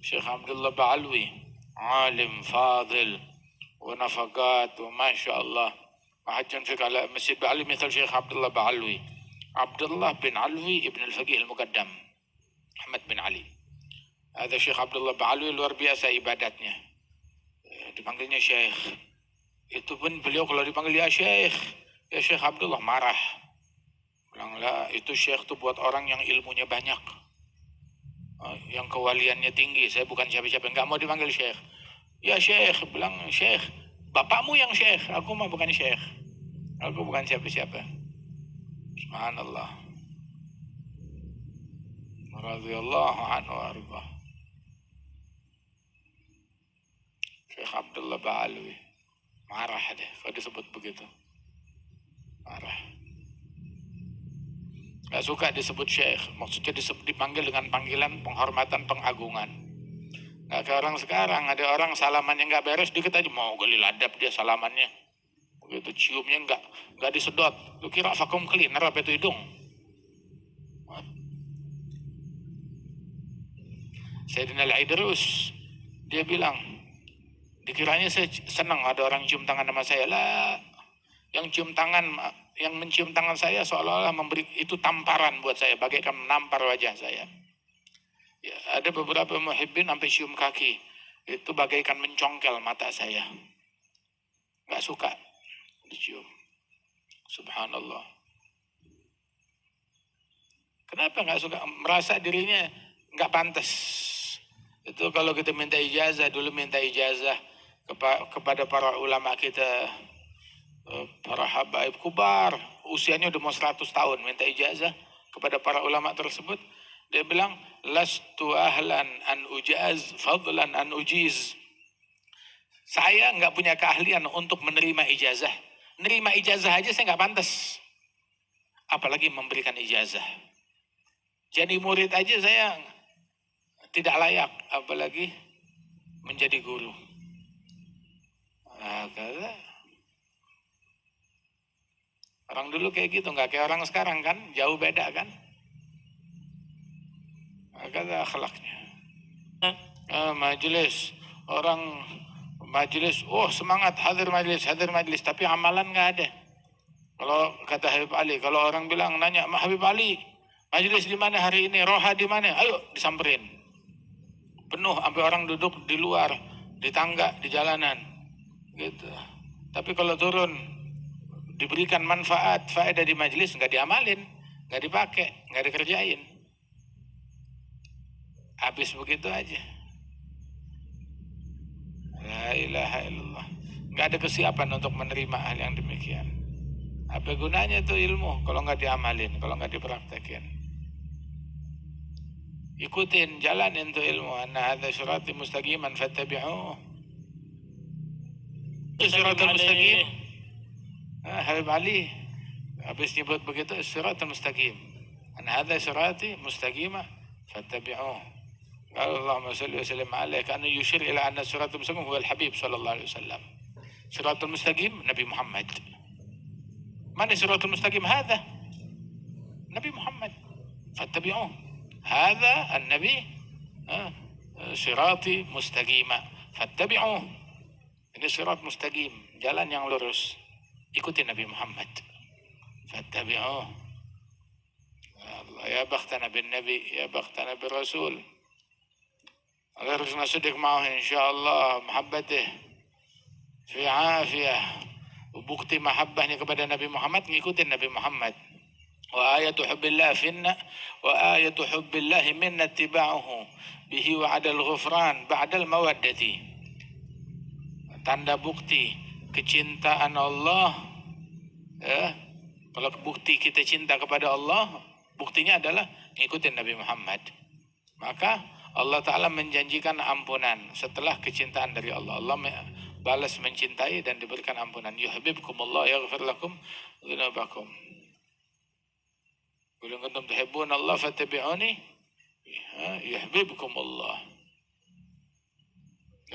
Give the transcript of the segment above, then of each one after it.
Syekh Abdullah Ba'alwi, alim fadil ونفقات وما شاء الله. ما حد ينفق على مسجد بعلوي مثل شيخ عبد الله بعلوي. عبد الله بن علوي ابن الفقيه المقدم Ahmad bin Ali. Ada Syekh Abdullah Ba'alwi luar biasa ibadatnya. Dipanggilnya Syekh. Itu pun beliau kalau dipanggil ya Syekh Abdullah marah. Bilang lah itu Syekh itu buat orang yang ilmunya banyak. Yang kewaliannya tinggi. Saya bukan siapa-siapa, nggak mau dipanggil Syekh. Ya Syekh, bilang Syekh, bapakmu yang Syekh, aku mah bukan Syekh. Aku bukan siapa-siapa. Subhanallah. Radhiyallahu anhu warḍah. Syekh Abdullah Ba'alwi marah deh kalau disebut begitu. Marah. Gak suka disebut Syekh, maksudnya dipanggil dengan panggilan penghormatan, pengagungan. Gak kayak orang sekarang, ada orang salamannya nggak beres, dikit aja mau gali ladap dia salamannya. Begitu ciumnya nggak disedot. Lu kira vakum cleaner apa itu hidung? Sayyidina Al-Aidrus dia bilang, dikiranya saya senang ada orang cium tangan sama saya. Lah, yang mencium tangan saya seolah-olah memberi itu tamparan buat saya, bagaikan menampar wajah saya. Ya, ada beberapa muhibbin sampai cium kaki, itu bagaikan mencongkel mata saya. Nggak suka dicium. Subhanallah. Kenapa nggak suka? Merasa dirinya nggak pantas. Itu kalau kita minta ijazah, dulu minta ijazah kepada para ulama kita, para habaib kubar, usianya udah mau 100 tahun, minta ijazah kepada para ulama tersebut. Dia bilang, lastu ahlan an ujaz, fadlan an ujiz. Saya nggak punya keahlian untuk menerima ijazah. Nerima ijazah aja saya nggak pantas, apalagi memberikan ijazah. Jadi murid aja saya tidak layak, apalagi menjadi guru. Nah, orang dulu kayak gitu, nggak kayak orang sekarang kan, jauh beda kan. Kata akhlaknya. Majelis, oh semangat hadir majelis, tapi amalan nggak ada. Kalau kata Habib Ali, kalau orang bilang nanya, Habib Ali, majelis di mana hari ini, roha di mana? Ayo disamperin. Penuh, sampai orang duduk di luar, di tangga, di jalanan, gitu. Tapi kalau turun, diberikan manfaat, faedah di majelis, nggak diamalin, nggak dipakai, nggak dikerjain. Habis begitu aja. La ilaha illallah. Nggak ada kesiapan untuk menerima hal yang demikian. Apa gunanya itu ilmu kalau nggak diamalin, kalau nggak dipraktekin? Ikutin, jalanin tuh ilmu. Anna hadza sirati mustaqiman fattabi'uh. Siratal mustaqim. Habib Ali habis nyebut begitu, siratal mustaqim. Anna hadza sirati mustaqimah fattabi'uh. Allahumma salli wa sallim alaih, karena yushir ila anna siratul mustaqim huwa al-habib sallallahu alaihi wasallam. Siratul mustaqim Nabi Muhammad. Mana siratul mustaqim? Hadha Nabi Muhammad. Fattabi'uh. Hadha an-nabi sirati mustaqimah. Fattabi'uh. Ini sirat mustaqim, jalan yang lurus. Ikuti Nabi Muhammad. Fattabi'uh. Allah, ya bakhtana bin Nabi, ya bakhtana bin Rasul. Agar harus nasidik معه إن شاء الله محبته في عافية. Bukti mahabbahnya kepada Nabi Muhammad, ngikutin Nabi Muhammad. Wa ayatu hubbillah finna wa ayatu hubbillah minna ittiba'uhu bihi wa adal ghufran ba'dal mawaddati. Tanda bukti kecintaan Allah, kalau bukti kita cinta kepada Allah, buktinya adalah ngikutin Nabi Muhammad. Maka Allah Ta'ala menjanjikan ampunan setelah kecintaan dari Allah. Allah balas mencintai dan diberikan ampunan. Yuhibbukumullah yaghfir lakum dzunubakum. Qul in kuntum tuhibbuna Allah fattabi'uni yuhibbukumullah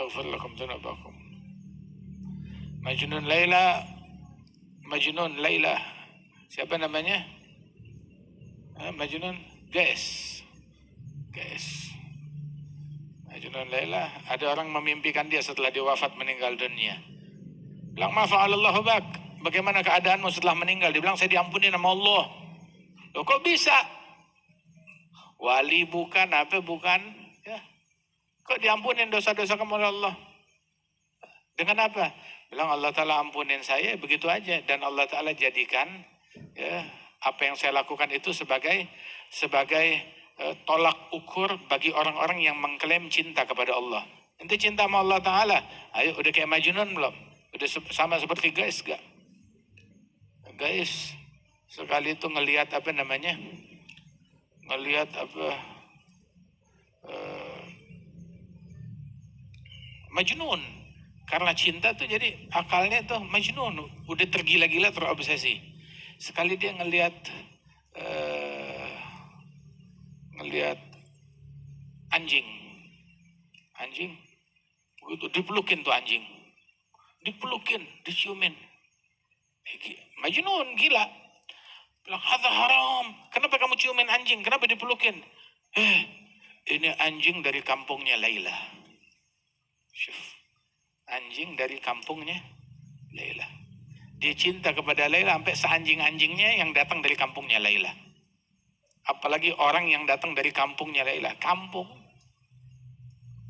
yaghfir lakum dzunubakum. Majnun Laila. Siapa namanya? Majnun Gais. Majnun Laila, ada orang memimpikan dia setelah dia wafat meninggal dunia. Bilang, ma fa'alallahu bak, bagaimana keadaanmu setelah meninggal? Dia bilang, saya diampuni sama Allah. Loh kok bisa? Wali bukan, apa bukan? Ya. Kok diampunin dosa-dosa kamu oleh Allah? Dengan apa? Bilang Allah Ta'ala ampunin saya, begitu aja. Dan Allah Ta'ala jadikan ya, apa yang saya lakukan itu sebagai tolak ukur bagi orang-orang yang mengklaim cinta kepada Allah. Ente cinta sama Allah Ta'ala, ayo udah kayak Majnun belum? Udah sama seperti guys gak? Guys, sekali itu ngelihat apa namanya? Ngelihat apa? Majnun. Karena cinta tuh jadi akalnya tuh Majnun. Udah tergila-gila, terobsesi. Sekali dia ngelihat anjing, begitu dipelukin tuh anjing, dipelukin, diciumin, Majnun gila, bilang hadza haram, kenapa kamu ciumin anjing, kenapa dipelukin? Ini anjing dari kampungnya Laila. Syuf, anjing dari kampungnya Laila. Dia cinta kepada Laila sampai seanjing-anjingnya yang datang dari kampungnya Laila. Apalagi orang yang datang dari kampungnya Laila, kampung.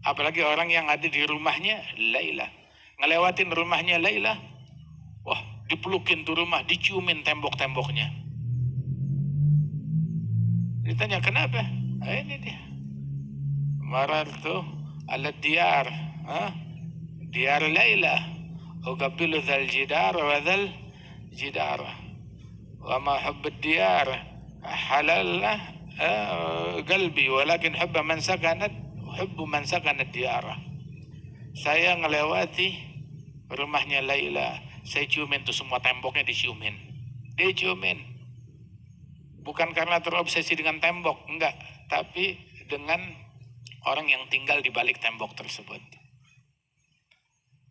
Apalagi orang yang ada di rumahnya Laila. Ngelewatin rumahnya Laila, wah dipelukin tuh rumah, diciumin tembok-temboknya. Ditanya kenapa? Ini dia. Marartu ala diyar, diyar Laila. Uqabbilu dhal jidar wa dhal jidar. Wa ma hubb diyar halal qalbi walakin hubba man sakanat hubbu man sakanat diyarah. Saya ngelewati rumahnya Laila, saya ciumin tuh semua temboknya, diciumin. Bukan karena terobsesi dengan tembok, enggak, tapi dengan orang yang tinggal di balik tembok tersebut.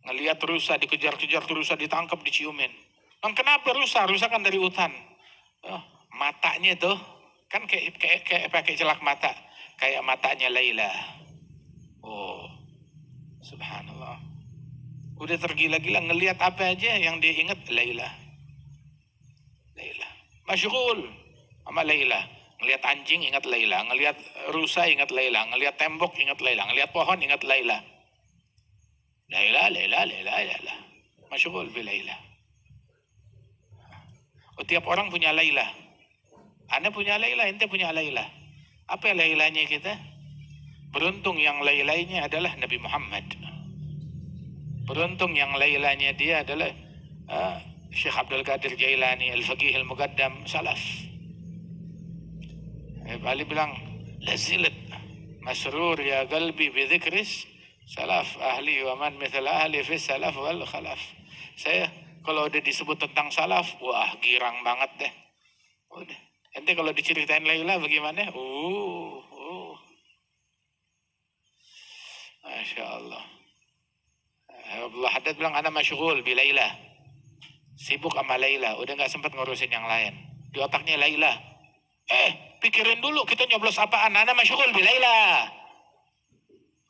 Ngelihat rusa, dikejar-kejar rusa, ditangkap, diciumin. Dan kenapa rusa? Rusa kan dari hutan. Matanya tuh kan kayak pakai celak mata, kayak matanya Laila. Oh, subhanallah. Udah tergila-gila ngelihat apa aja yang dia ingat Laila. Masyghul sama Laila. Ngelihat anjing ingat Laila, ngelihat rusa ingat Laila, ngelihat tembok ingat Laila, ngelihat pohon ingat Laila. Laila. Masyghul bi Laila. Tiap orang punya Laila. Anda punya Laila, ente punya Laila. Apa Lailanya kita? Beruntung yang Lailanya adalah Nabi Muhammad. Beruntung yang Lailanya dia adalah Syekh Abdul Qadir Jailani, Al-Faqih Al-Muqaddam, Salaf. Ali bilang, lazilat masrur ya qalbi bi dzikris salaf ahli wa man mithla ahli fi salaf wal khalaf. Saya kalau udah disebut tentang salaf, wah girang banget deh. Udah. Ente kalau diceritain Laila bagaimana? Masya Allah. Abdullah Haddad bilang, ana masyghul bi Laila. Sibuk sama Laila, udah gak sempat ngurusin yang lain. Di otaknya Laila. Pikirin dulu kita nyoblos apaan. Ana masyghul bi Laila.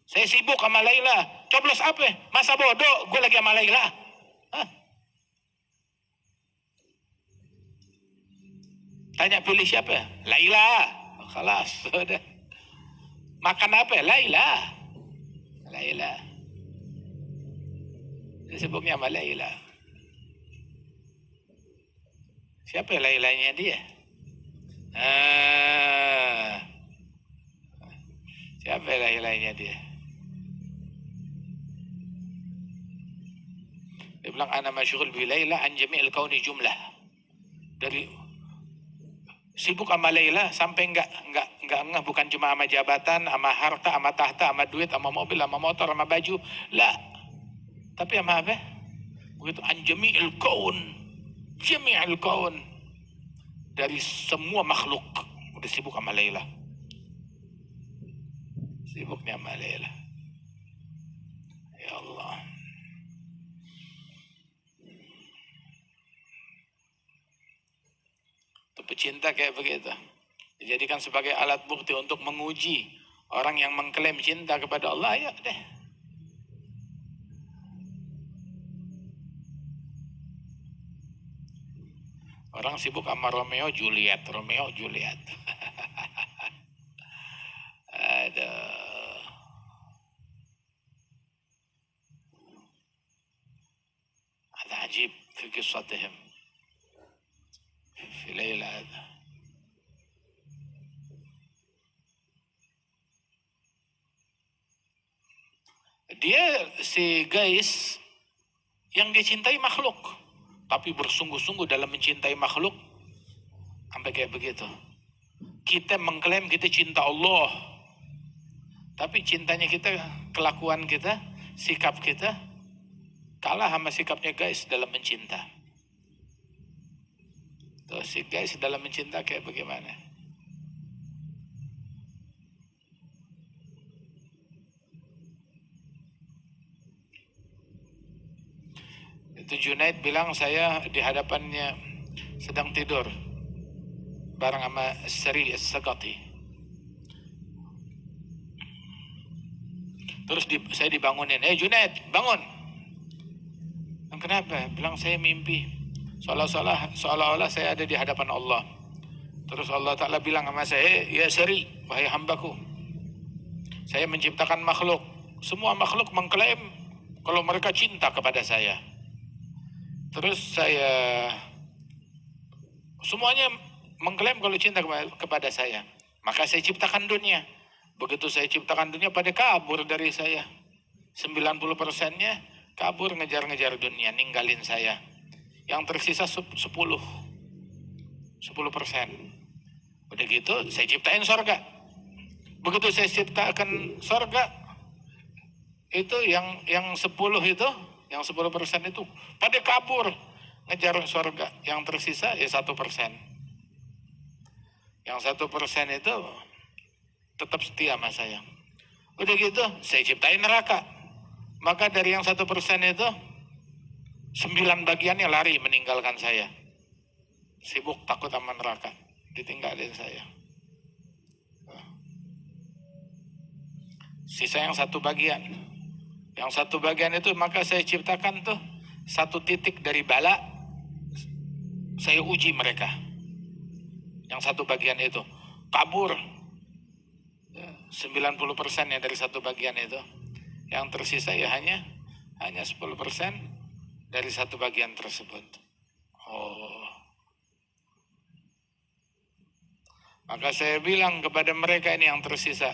Saya sibuk sama Laila. Coblos apa? Masa bodoh, gue lagi sama Laila. Tanya pilih siapa? Laila. Khalas, udah. Makan apa? Laila. Sibuknya sama Laila. Siapa Lailanya dia? Siapa Lailanya dia? Dia bilang ana masyghul bi Laila an jami'il kauni jumlah. Dari sibuk sama Laila sampai enggak ngeh, bukan cuma sama jabatan, sama harta, sama tahta, sama duit, sama mobil, sama motor, sama baju. Lah. Tapi sama apa? Begitu an jami'il kaun. Dari semua makhluk udah sibuk sama Laila. Sibuknya sama Laila. Ya Allah. Itu pecinta kayak begitu. Dijadikan sebagai alat bukti untuk menguji Orang yang mengklaim cinta kepada Allah, ayo deh. Orang sibuk sama Romeo Juliet, Romeo Juliet. Aduh. هذا عجيب في قصتهم في ليلة هذا. Dia si guys yang dicintai makhluk, tapi bersungguh-sungguh dalam mencintai makhluk sampai kayak begitu. Kita mengklaim kita cinta Allah, tapi cintanya kita, kelakuan kita, sikap kita kalah sama sikapnya guys dalam mencinta. Tuh si guys dalam mencinta kayak bagaimana? Itu Junaid bilang saya di hadapannya sedang tidur bareng sama Sri As-Sagati. Terus saya dibangunin, Junaid bangun. Kenapa? Bilang saya mimpi. Seolah-olah saya ada di hadapan Allah. Terus Allah Ta'ala bilang sama saya, ya Sri, wahai hambaku, saya menciptakan makhluk. Semua makhluk mengklaim kalau mereka cinta kepada saya. Terus semuanya mengklaim kalau cinta kepada saya. Maka saya ciptakan dunia. Begitu saya ciptakan dunia, pada kabur dari saya. 90%-nya kabur ngejar-ngejar dunia, ninggalin saya. Yang tersisa 10%. Udah gitu saya ciptain sorga. Begitu saya ciptakan sorga, itu yang 10 itu, yang 10% itu pada kabur ngejar sorga. Yang tersisa ya 1%. Yang 1% itu tetap setia sama saya. Udah gitu saya ciptain neraka. Maka dari yang 1% itu 9 bagiannya lari meninggalkan saya. Sibuk takut sama neraka, ditinggalin saya. Sisa yang 1 bagian. Yang 1 bagian itu maka saya ciptakan tuh 1 titik dari bala. Saya uji mereka. Yang 1 bagian itu kabur 90%-nya dari 1 bagian itu. Yang tersisa ya hanya 10% dari 1 bagian tersebut. Maka saya bilang kepada mereka ini yang tersisa,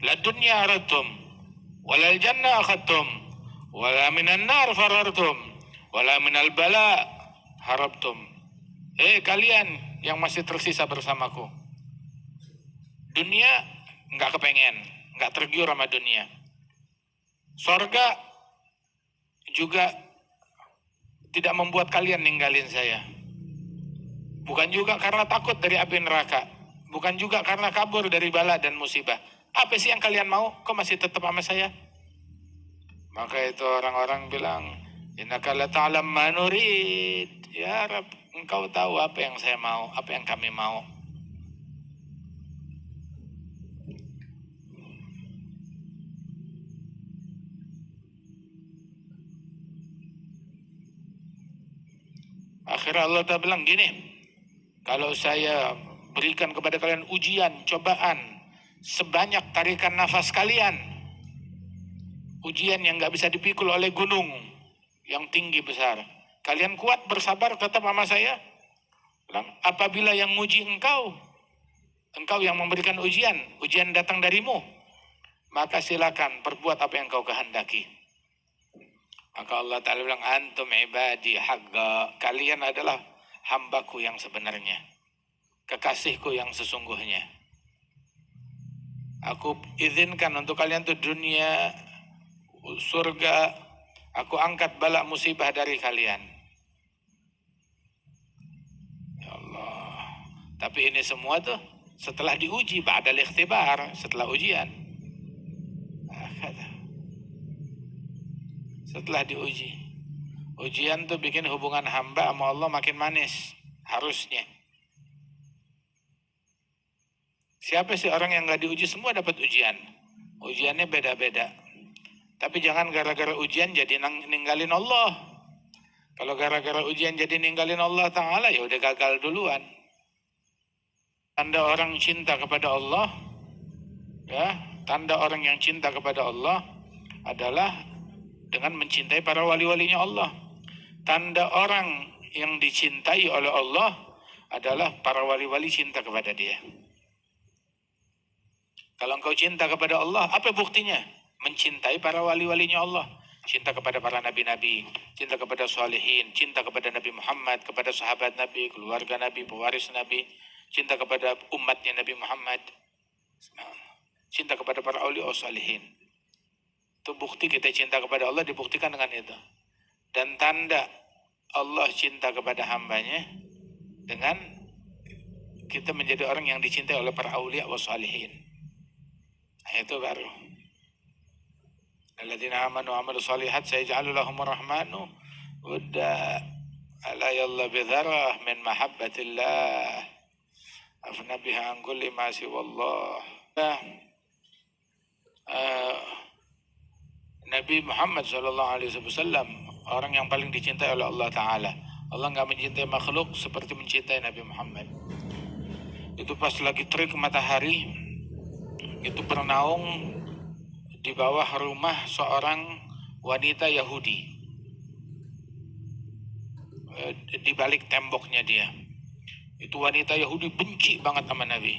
la dunya aradtum walal jannah akhadtum wala minan nar farartum wala minal bala harabtum. Kalian yang masih tersisa bersamaku, dunia nggak kepengen, nggak tergiur sama dunia. Sorga juga tidak membuat kalian ninggalin saya. Bukan juga karena takut dari api neraka. Bukan juga karena kabur dari bala dan musibah. Apa sih yang kalian mau? Kok masih tetap sama saya? Maka itu orang-orang bilang, innaka la ta'lam ma nurid. Ya Rabb, engkau tahu apa yang saya mau, apa yang kami mau. Akhirnya Allah Ta'ala bilang gini, kalau saya berikan kepada kalian ujian, cobaan, sebanyak tarikan nafas kalian, ujian yang gak bisa dipikul oleh gunung yang tinggi besar, kalian kuat bersabar tetap sama saya? Bilang, apabila yang nguji engkau yang memberikan ujian datang darimu, maka silakan perbuat apa yang kau kehendaki. Maka Allah Ta'ala bilang, antum ibadi haqqa, kalian adalah hambaku yang sebenarnya, kekasihku yang sesungguhnya. Aku izinkan untuk kalian tuh dunia, surga, aku angkat bala musibah dari kalian. Ya Allah. Tapi ini semua tuh setelah diuji, ba'dal ikhtibar, setelah ujian. Setelah diuji. Ujian tuh bikin hubungan hamba sama Allah makin manis. Harusnya. Siapa sih orang yang nggak diuji? Semua dapat ujian. Ujiannya beda-beda. Tapi jangan gara-gara ujian jadi ninggalin Allah. Kalau gara-gara ujian jadi ninggalin Allah Ta'ala, ya udah gagal duluan. Tanda orang cinta kepada Allah, ya, tanda orang yang cinta kepada Allah adalah dengan mencintai para wali-walinya Allah. Tanda orang yang dicintai oleh Allah adalah para wali-wali cinta kepada dia. Kalau engkau cinta kepada Allah, apa buktinya? Mencintai para wali-walinya Allah. Cinta kepada para nabi-nabi, cinta kepada salihin, cinta kepada Nabi Muhammad, kepada sahabat Nabi, keluarga Nabi, pewaris Nabi, cinta kepada umatnya Nabi Muhammad, cinta kepada para aulia salihin. Itu bukti kita cinta kepada Allah, dibuktikan dengan itu. Dan tanda Allah cinta kepada hambanya dengan kita menjadi orang yang dicintai oleh para aulia wa salihin. Nah, itu baru. Alladzina amanu wa amalu salihat sayaj'alu lahumur rahmanu wudda ala yalla bidharah min mahabbatillah afna biha an kulli ma siwallah. Nabi Muhammad SAW orang yang paling dicintai oleh Allah Ta'ala. Allah nggak mencintai makhluk seperti mencintai Nabi Muhammad. Itu pas lagi terik matahari, itu bernaung di bawah rumah seorang wanita Yahudi. Di balik temboknya dia. Itu wanita Yahudi benci banget sama Nabi.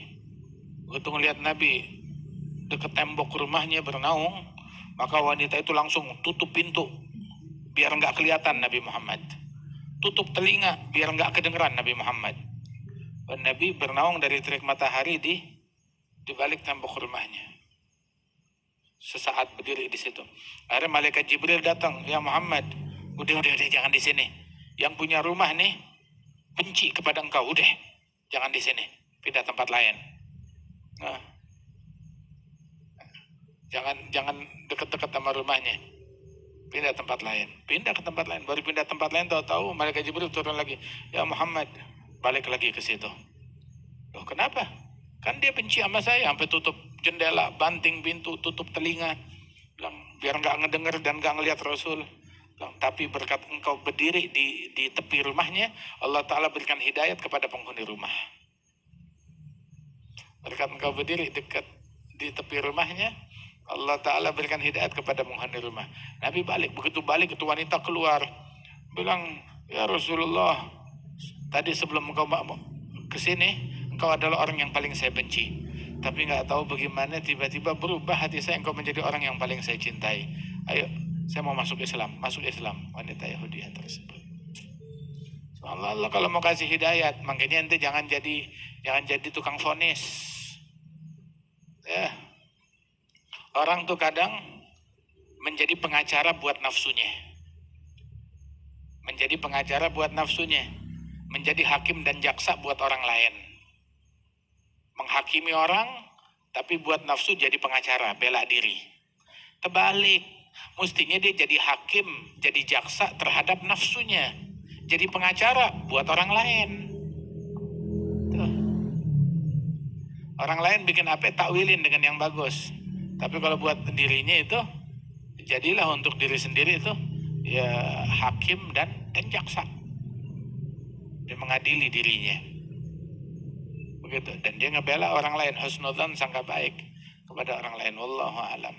Begitu ngelihat Nabi dekat tembok rumahnya bernaung, maka wanita itu langsung tutup pintu biar nggak kelihatan Nabi Muhammad. Tutup telinga biar nggak kedengeran Nabi Muhammad. Dan Nabi bernaung dari terik matahari di balik tembok rumahnya. Sesaat berdiri di situ. Akhirnya malaikat Jibril datang, ya Muhammad, udah jangan di sini. Yang punya rumah nih benci kepada engkau, udah jangan di sini, pindah tempat lain. Nah, jangan dekat-dekat sama rumahnya, pindah tempat lain. Pindah ke tempat lain, baru pindah tempat lain tahu-tahu malaikat Jibril turun lagi, ya Muhammad, balik lagi ke situ. Loh, kenapa? Kan dia benci sama saya, sampai tutup jendela, banting pintu, tutup telinga, bilang biar nggak ngedenger dan nggak ngelihat Rasul. Bilang, tapi berkat engkau berdiri di tepi rumahnya, Allah Ta'ala berikan hidayat kepada penghuni rumah. Berkat engkau berdiri dekat di tepi rumahnya, Allah Ta'ala berikan hidayat kepada penghuni rumah. Nabi balik, begitu balik itu wanita keluar, bilang, ya Rasulullah, tadi sebelum engkau kesini, engkau adalah orang yang paling saya benci. Tapi nggak tahu bagaimana tiba-tiba berubah hati saya, engkau menjadi orang yang paling saya cintai. Ayo, saya mau masuk Islam. Masuk Islam, wanita Yahudi tersebut. Allah kalau mau kasih hidayat, makanya ente jangan jadi tukang vonis. Ya. Orang tuh kadang menjadi pengacara buat nafsunya. Menjadi pengacara buat nafsunya. Menjadi hakim dan jaksa buat orang lain. Menghakimi orang, tapi buat nafsu jadi pengacara, bela diri. Terbalik, mestinya dia jadi hakim, jadi jaksa terhadap nafsunya. Jadi pengacara buat orang lain. Tuh. Orang lain bikin apa, takwilin dengan yang bagus. Tapi kalau buat dirinya itu, jadilah untuk diri sendiri itu, ya hakim dan jaksa. Dia mengadili dirinya. Begitu. Dan dia ngebela orang lain, husnudzan, sangka baik kepada orang lain. Wallahu a'lam.